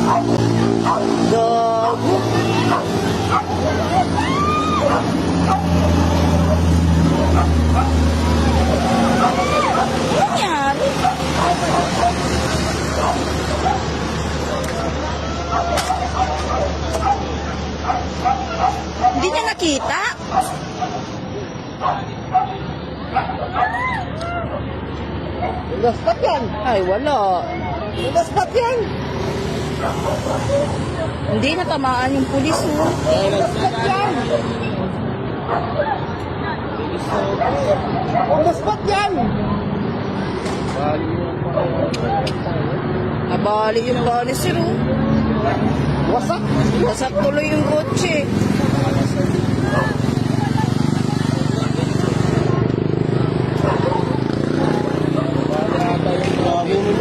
Gago. Ano nangyari? Hindi niya nakita? Gaspat yan. Ay, wala. Gaspat yan. Hindi natamaan yung pulis, oh. Gaspat yan. Gaspat yan. Nabali yung baliser, oh. Wasak. Wasak tuloy yung kotse.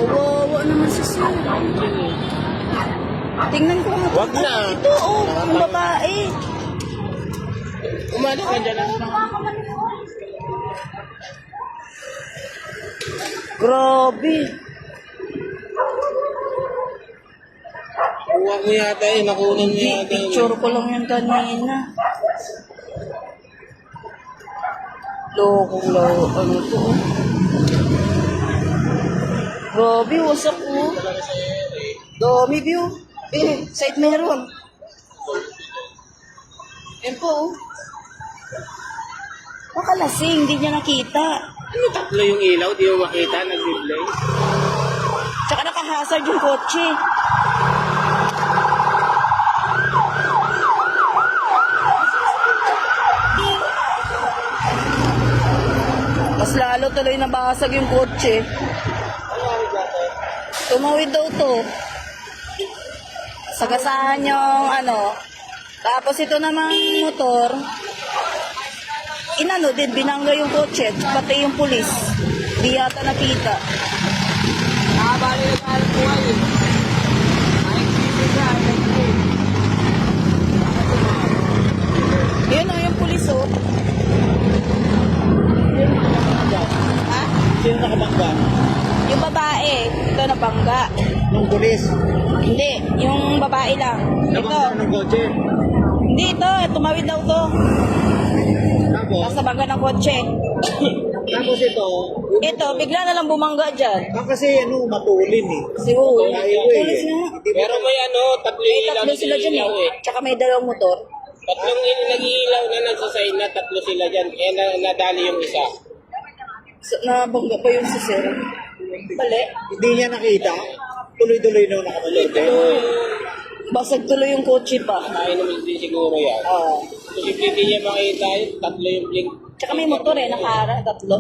Kawawa naman si sir. Tingnan ko nga. Wag na. Ito, oh. Yung babae. Umali ka dyan. Grabe. Kuha mo yata eh. Nakunan mo yata. Picture ko lang yan kanina. Lokong laro. Ano to? Oh? Grabe, wasak oh. Dami view. Side meron. Yan po oh. Makalasing, hindi niya nakita. Ano tatlo yung ilaw? Di mo makita. Nag-display. Tsaka nakahazard yung kotse. Mas lalo tuloy nabasag yung kotse. Tumawid daw to. Sagasahan yung ano. Tapos ito namang motor. Inano din, binangga yung kotse. Pati yung pulis. Di yata nakita. Nakabali na sa alam buhay eh. Yun o, yung pulis oh. Ha? Sino nakabangga? Yung babae. Ito nabangga. Yung pulis. Hindi, yung babae lang. Ito. Nabangga ng kotse. Hindi ito, tumawid daw to. Tapos? Nasa bangga ng kotse. Tapos ito. Ito, bigla na lang bumangga dyan. Kasi ano, matulin eh. Si Uy. Highway Pulis eh. nga. Pero may ano, tatlo May ilaw tatlo na sila dyan ilaw eh. Tsaka may dalawang motor. Tatlong nag-iilaw na nagsasay na, tatlo sila dyan. Eh, nadali yung isa. So, nabangga pa yung si Sir. Bali. Hindi niya nakita. Tuloy-tuloy na nakapagod. Basag tuloy yung kotse pa. Tayo naman din siguro yan. Ah. Posible hindi niya makita yun, tatlo yung blink. Tsaka may motor eh, nakaara, tatlo.